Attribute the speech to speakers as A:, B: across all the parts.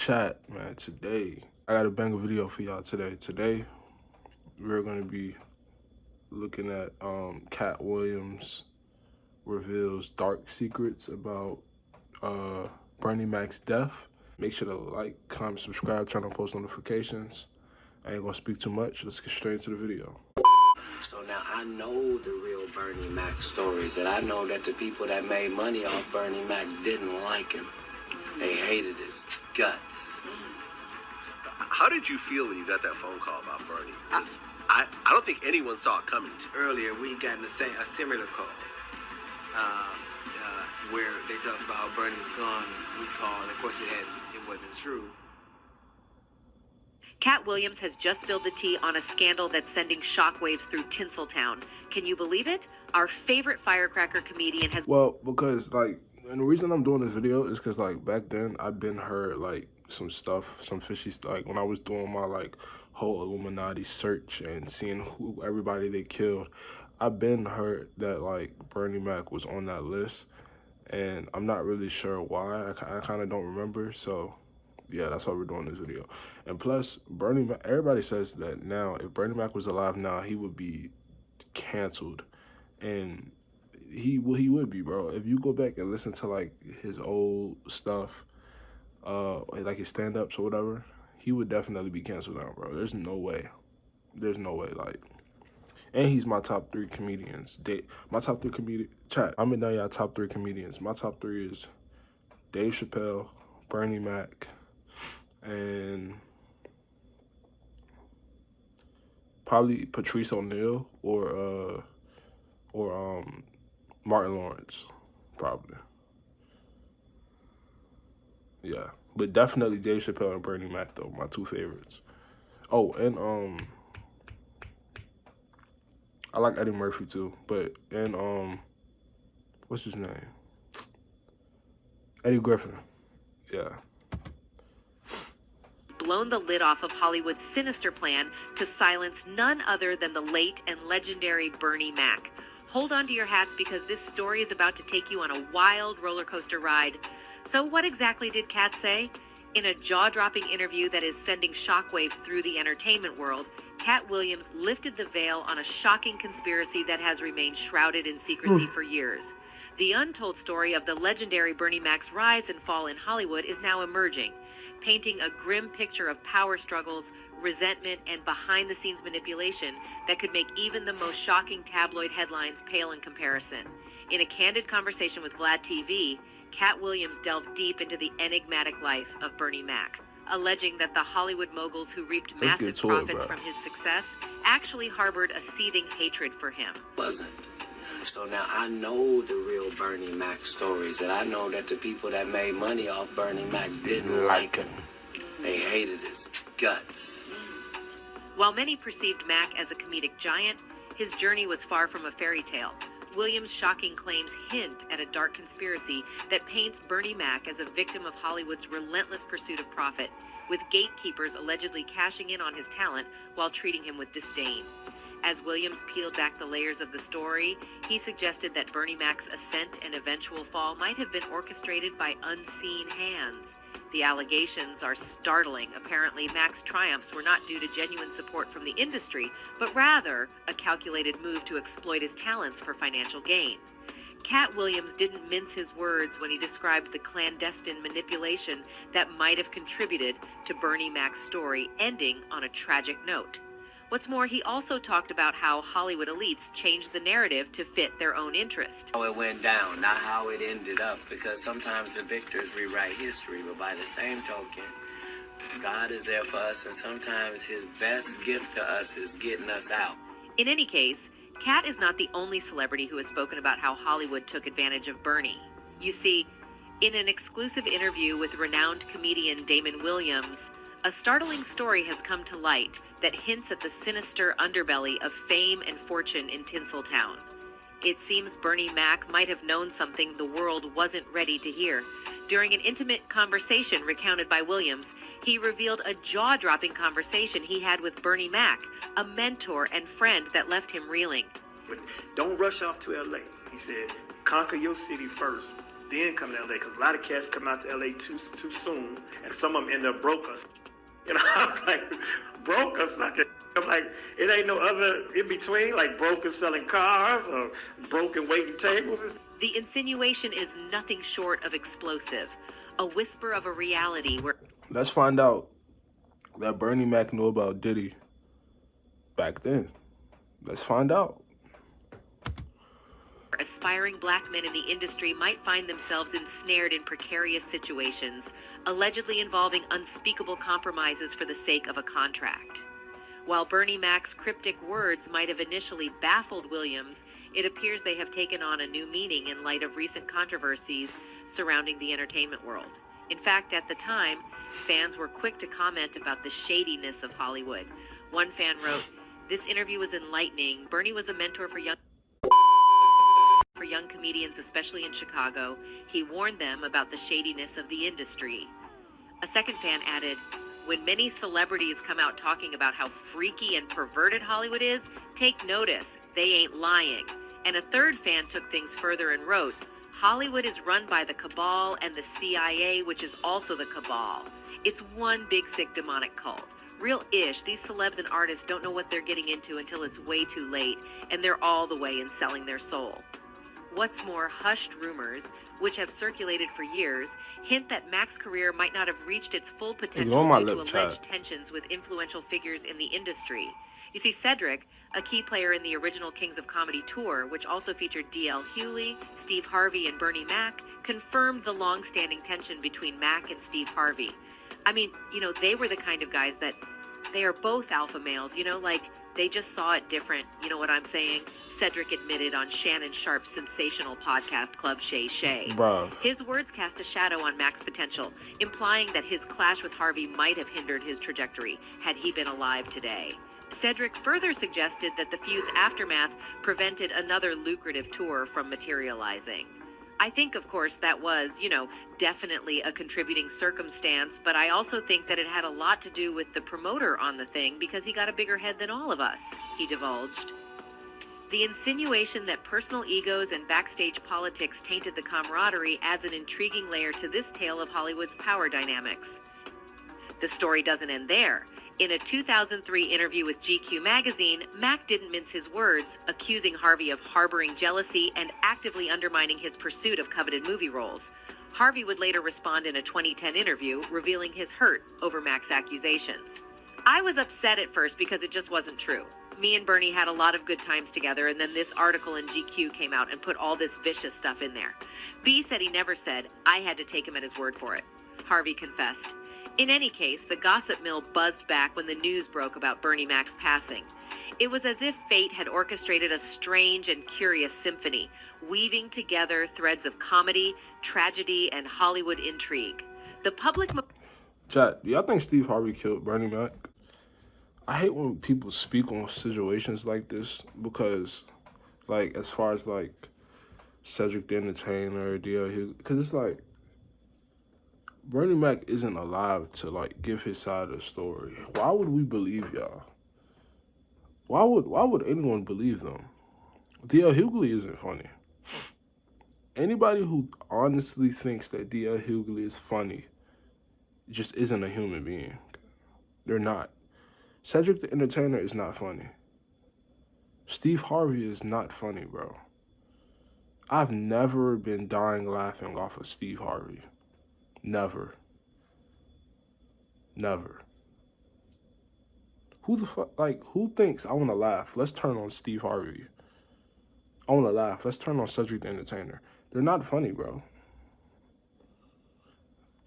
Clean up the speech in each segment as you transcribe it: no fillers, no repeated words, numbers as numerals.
A: Chat, man, today I got a banger video for y'all today. Today we're gonna be looking at Katt Williams reveals dark secrets about Bernie Mac's death. Make sure to like, comment, subscribe, turn on post notifications. I ain't gonna speak too much. Let's get straight into the video.
B: So now I know the real Bernie Mac stories, and I know that the people that made money off Bernie Mac didn't like him. They hated his guts.
C: How did you feel when you got that phone call about Bernie? I don't think anyone saw it coming.
D: Earlier, we got a similar call where they talked about how Bernie was gone. We called. Of course, it wasn't true.
E: Katt Williams has just spilled the tea on a scandal that's sending shockwaves through Tinseltown. Can you believe it? Our favorite firecracker comedian has...
A: Well, because, like, and the reason I'm doing this video is because, like, back then, I've been heard, like, some stuff, some fishy stuff. Like, when I was doing my, like, whole Illuminati search and seeing who everybody they killed, I've been heard that, like, Bernie Mac was on that list. And I'm not really sure why. I kind of don't remember, so... yeah, that's why we're doing this video. And plus, Bernie Mac, everybody says that now, if Bernie Mac was alive now, he would be canceled. And he would be, bro. If you go back and listen to, like, his old stuff, like his stand-ups or whatever, he would definitely be canceled now, bro. There's no way. There's no way, like. And he's my top 3 comedians. My top 3 comedians. Chat, I'm gonna know y'all top 3 comedians. My top 3 is Dave Chappelle, Bernie Mac, and probably Patrice O'Neal or Martin Lawrence, probably. Yeah, but definitely Dave Chappelle and Bernie Mac though, my 2 favorites. Oh, and I like Eddie Murphy too, but what's his name? Eddie Griffin. Yeah.
E: blown the lid off of Hollywood's sinister plan to silence none other than the late and legendary Bernie Mac. Hold on to your hats because this story is about to take you on a wild roller coaster ride. So what exactly did Katt say? In a jaw-dropping interview that is sending shockwaves through the entertainment world, Katt Williams lifted the veil on a shocking conspiracy that has remained shrouded in secrecy for years. The untold story of the legendary Bernie Mac's rise and fall in Hollywood is now emerging, painting a grim picture of power struggles, resentment, and behind-the-scenes manipulation that could make even the most shocking tabloid headlines pale in comparison. In a candid conversation with Vlad TV, Katt Williams delved deep into the enigmatic life of Bernie Mac, alleging that the Hollywood moguls who reaped massive profits from his success actually harbored a seething hatred for him.
B: Wasn't. So now I know the real Bernie Mac stories, and I know that the people that made money off Bernie Mac didn't like him. They hated his guts.
E: While many perceived Mac as a comedic giant, his journey was far from a fairy tale. Williams' shocking claims hint at a dark conspiracy that paints Bernie Mac as a victim of Hollywood's relentless pursuit of profit, with gatekeepers allegedly cashing in on his talent while treating him with disdain. As Williams peeled back the layers of the story, he suggested that Bernie Mac's ascent and eventual fall might have been orchestrated by unseen hands. The allegations are startling. Apparently, Mac's triumphs were not due to genuine support from the industry, but rather a calculated move to exploit his talents for financial gain. Katt Williams didn't mince his words when he described the clandestine manipulation that might have contributed to Bernie Mac's story ending on a tragic note. What's more, he also talked about how Hollywood elites changed the narrative to fit their own interest.
B: How it went down, not how it ended up, because sometimes the victors rewrite history, but by the same token, God is there for us, and sometimes his best gift to us is getting us out.
E: In any case, Katt is not the only celebrity who has spoken about how Hollywood took advantage of Bernie. You see, in an exclusive interview with renowned comedian Damon Williams, a startling story has come to light that hints at the sinister underbelly of fame and fortune in Tinseltown. It seems Bernie Mac might have known something the world wasn't ready to hear. During an intimate conversation recounted by Williams, he revealed a jaw-dropping conversation he had with Bernie Mac, a mentor and friend that left him reeling.
F: But don't rush off to LA. He said, conquer your city first, then come to LA, because a lot of cats come out to LA too soon, and some of them end up broke us. You know, I'm like, broke or something. I'm like, it ain't no other in between, like broke and selling cars or broke and waiting tables.
E: The insinuation is nothing short of explosive, a whisper of a reality where
A: Let's find out that Bernie Mac knew about Diddy back then. Let's find out.
E: aspiring black men in the industry might find themselves ensnared in precarious situations, allegedly involving unspeakable compromises for the sake of a contract. While Bernie Mac's cryptic words might have initially baffled Williams, it appears they have taken on a new meaning in light of recent controversies surrounding the entertainment world. In fact, at the time, fans were quick to comment about the shadiness of Hollywood. One fan wrote, "This interview was enlightening. Bernie was a mentor for young comedians, especially in Chicago. He warned them about the shadiness of the industry." A second fan added, "When many celebrities come out talking about how freaky and perverted Hollywood is, take notice, they ain't lying." And a third fan took things further and wrote, "Hollywood is run by the cabal and the CIA, which is also the cabal. It's one big sick demonic cult. Real ish, these celebs and artists don't know what they're getting into until it's way too late, and they're all the way in selling their soul." What's more, hushed rumors, which have circulated for years, hint that Mac's career might not have reached its full potential
A: my
E: due to
A: lip
E: alleged
A: chat.
E: tensions with influential figures in the industry. You see, Cedric, a key player in the original Kings of Comedy tour, which also featured D.L. Hughley, Steve Harvey, and Bernie Mac, confirmed the long-standing tension between Mac and Steve Harvey. I mean, they were the kind of guys that they are both alpha males, like they just saw it different. You know what I'm saying? Cedric admitted on Shannon Sharp's sensational podcast Club Shay Shay.
A: Bruh.
E: His words cast a shadow on Mac's potential, implying that his clash with Harvey might have hindered his trajectory had he been alive today. Cedric further suggested that the feud's aftermath prevented another lucrative tour from materializing. I think, of course, that was, definitely a contributing circumstance, but I also think that it had a lot to do with the promoter on the thing because he got a bigger head than all of us, he divulged. The insinuation that personal egos and backstage politics tainted the camaraderie adds an intriguing layer to this tale of Hollywood's power dynamics. The story doesn't end there. In a 2003 interview with GQ magazine, Mac didn't mince his words, accusing Harvey of harboring jealousy and actively undermining his pursuit of coveted movie roles. Harvey would later respond in a 2010 interview, revealing his hurt over Mac's accusations. "I was upset at first because it just wasn't true. Me and Bernie had a lot of good times together, and then this article in GQ came out and put all this vicious stuff in there. B said he never said. I had to take him at his word for it," Harvey confessed. In any case, the gossip mill buzzed back when the news broke about Bernie Mac's passing. It was as if fate had orchestrated a strange and curious symphony, weaving together threads of comedy, tragedy, and Hollywood intrigue. The public...
A: Chat, do y'all think Steve Harvey killed Bernie Mac? I hate when people speak on situations like this because, as far as, Cedric the Entertainer, D.L. because it's like, Bernie Mac isn't alive to, give his side of the story. Why would we believe y'all? Why would anyone believe them? D.L. Hughley isn't funny. Anybody who honestly thinks that D.L. Hughley is funny just isn't a human being. They're not. Cedric the Entertainer is not funny. Steve Harvey is not funny, bro. I've never been dying laughing off of Steve Harvey. Never. Never. Who the fuck, who thinks I want to laugh? Let's turn on Steve Harvey. I want to laugh. Let's turn on Cedric the Entertainer. They're not funny, bro.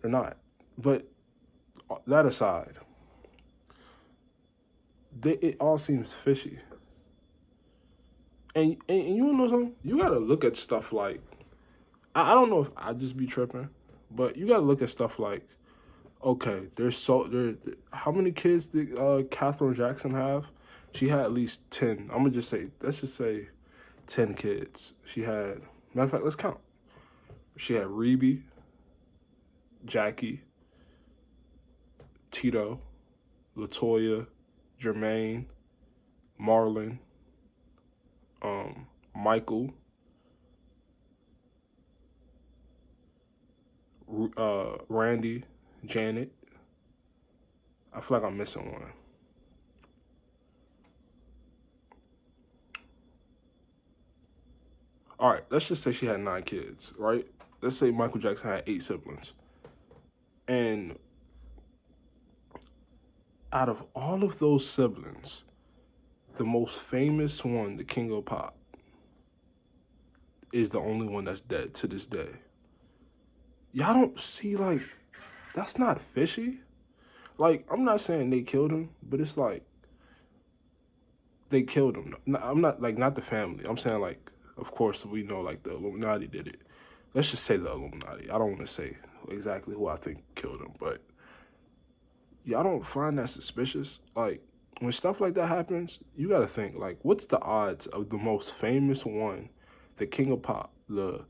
A: They're not. But that aside, it all seems fishy. And you wanna know something? You gotta look at stuff like, I don't know if I just be tripping, but you gotta look at stuff like, okay, how many kids did Katherine Jackson have? She had at least 10. Let's just say 10 kids. She had, matter of fact, let's count. She had Rebe, Jackie, Tito, LaToya, Jermaine, Marlon, Michael, Randy, Janet. I feel like I'm missing one. All right, let's just say she had 9 kids, right? Let's say Michael Jackson had 8 siblings. And out of all of those siblings, the most famous one, the King of Pop, is the only one that's dead to this day. Y'all don't see, like, that's not fishy. Like, I'm not saying they killed him, but it's like, they killed him. I'm not, like, not the family. I'm saying, like, of course, we know, like, the Illuminati did it. Let's just say the Illuminati. I don't want to say exactly who I think killed him, but y'all don't find that suspicious? Like, when stuff like that happens, you gotta think, like, what's the odds of the most famous one, the King of Pop, the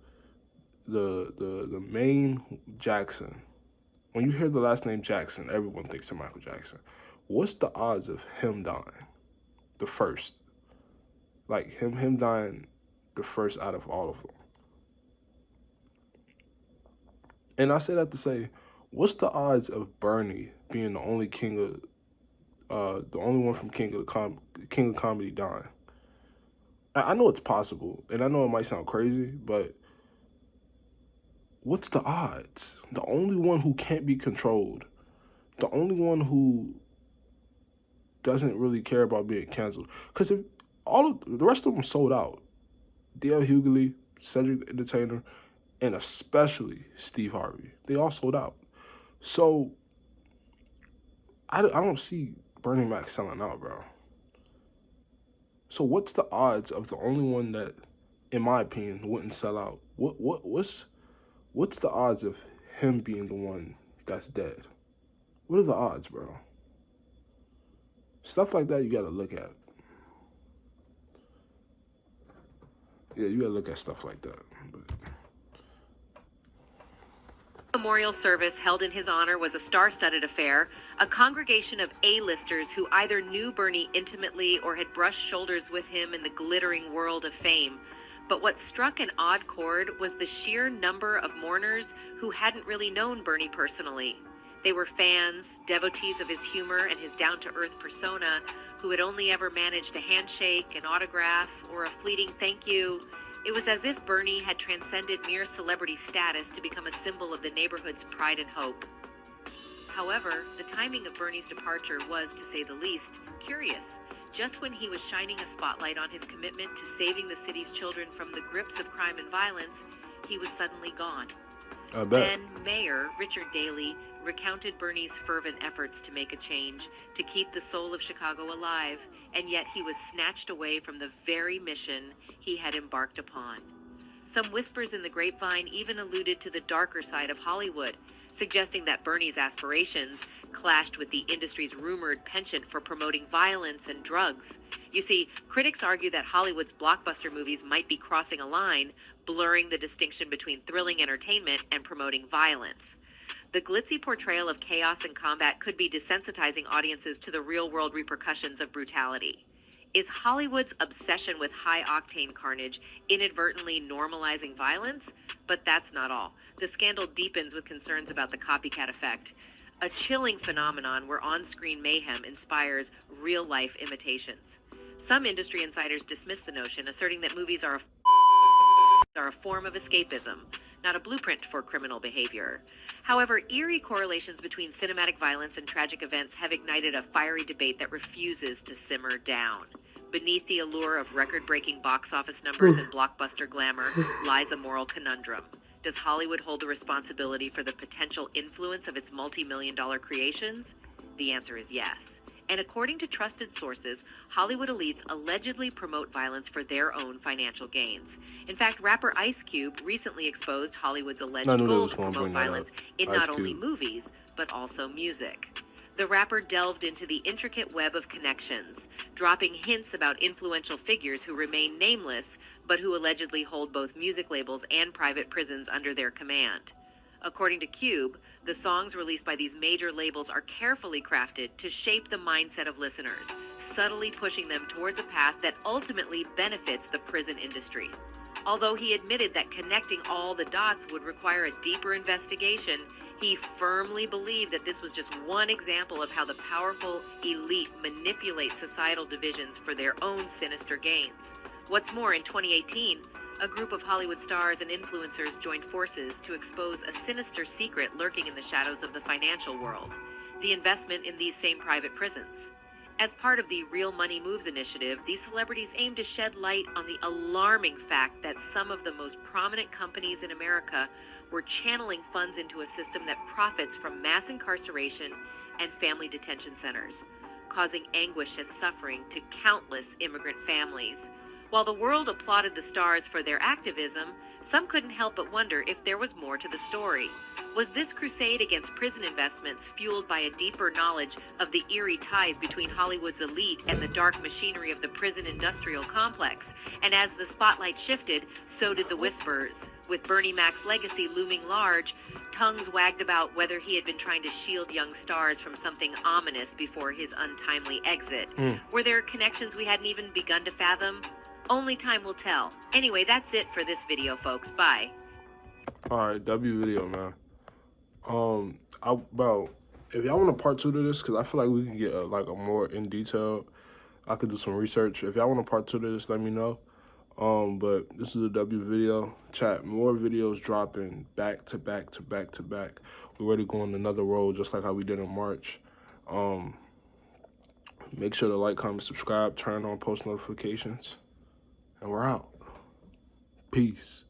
A: main Jackson? When you hear the last name Jackson, everyone thinks of Michael Jackson. What's the odds of him dying? The first. Like, him dying the first out of all of them. And I say that to say, what's the odds of Bernie being the only the only one from King of Comedy dying? I know it's possible, and I know it might sound crazy, but what's the odds? The only one who can't be controlled, the only one who doesn't really care about being canceled, because if all of the rest of them sold out, D.L. Hughley, Cedric the Entertainer, and especially Steve Harvey, they all sold out. So I don't see Bernie Mac selling out, bro. So what's the odds of the only one that, in my opinion, wouldn't sell out? What's the odds of him being the one that's dead? What are the odds, bro? Stuff like that you gotta look at. Yeah, you gotta look at stuff like that. But
E: Memorial service held in his honor was a star-studded affair, a congregation of A-listers who either knew Bernie intimately or had brushed shoulders with him in the glittering world of fame. But what struck an odd chord was the sheer number of mourners who hadn't really known Bernie personally. They were fans, devotees of his humor and his down-to-earth persona, who had only ever managed a handshake, an autograph, or a fleeting thank you. It was as if Bernie had transcended mere celebrity status to become a symbol of the neighborhood's pride and hope. However, the timing of Bernie's departure was, to say the least, curious. Just when he was shining a spotlight on his commitment to saving the city's children from the grips of crime and violence, he was suddenly gone.
A: I bet.
E: Then Mayor Richard Daley recounted Bernie's fervent efforts to make a change, to keep the soul of Chicago alive, and yet he was snatched away from the very mission he had embarked upon. Some whispers in the grapevine even alluded to the darker side of Hollywood, suggesting that Bernie's aspirations clashed with the industry's rumored penchant for promoting violence and drugs. You see, critics argue that Hollywood's blockbuster movies might be crossing a line, blurring the distinction between thrilling entertainment and promoting violence. The glitzy portrayal of chaos and combat could be desensitizing audiences to the real-world repercussions of brutality. Is Hollywood's obsession with high-octane carnage inadvertently normalizing violence? But that's not all. The scandal deepens with concerns about the copycat effect, a chilling phenomenon where on-screen mayhem inspires real-life imitations. Some industry insiders dismiss the notion, asserting that movies are a form of escapism, not a blueprint for criminal behavior. However, eerie correlations between cinematic violence and tragic events have ignited a fiery debate that refuses to simmer down. Beneath the allure of record-breaking box office numbers and blockbuster glamour lies a moral conundrum. Does Hollywood hold the responsibility for the potential influence of its multi-million-dollar creations? The answer is yes. And according to trusted sources, Hollywood elites allegedly promote violence for their own financial gains. In fact, rapper Ice Cube recently exposed Hollywood's alleged goal to promote violence in not only movies, but also music. The rapper delved into the intricate web of connections, dropping hints about influential figures who remain nameless, but who allegedly hold both music labels and private prisons under their command. According to Cube, the songs released by these major labels are carefully crafted to shape the mindset of listeners, subtly pushing them towards a path that ultimately benefits the prison industry. Although he admitted that connecting all the dots would require a deeper investigation, he firmly believed that this was just one example of how the powerful elite manipulate societal divisions for their own sinister gains. What's more, in 2018, a group of Hollywood stars and influencers joined forces to expose a sinister secret lurking in the shadows of the financial world: the investment in these same private prisons. As part of the Real Money Moves initiative, these celebrities aim to shed light on the alarming fact that some of the most prominent companies in America were channeling funds into a system that profits from mass incarceration and family detention centers, causing anguish and suffering to countless immigrant families. While the world applauded the stars for their activism, some couldn't help but wonder if there was more to the story. Was this crusade against prison investments fueled by a deeper knowledge of the eerie ties between Hollywood's elite and the dark machinery of the prison industrial complex? And as the spotlight shifted, so did the whispers. With Bernie Mac's legacy looming large, tongues wagged about whether he had been trying to shield young stars from something ominous before his untimely exit. Were there connections we hadn't even begun to fathom? Only time will tell. Anyway, that's it for this video, folks. Bye.
A: All right, W video, man. Bro, if y'all want a part 2 to this, because I feel like we can get a more in detail. I could do some research. If y'all want a part 2 to this, let me know. But this is a W video. Chat, more videos dropping back to back to back to back. We're ready to go on another road, just like how we did in March. Make sure to like, comment, subscribe, turn on post notifications, and we're out. Peace.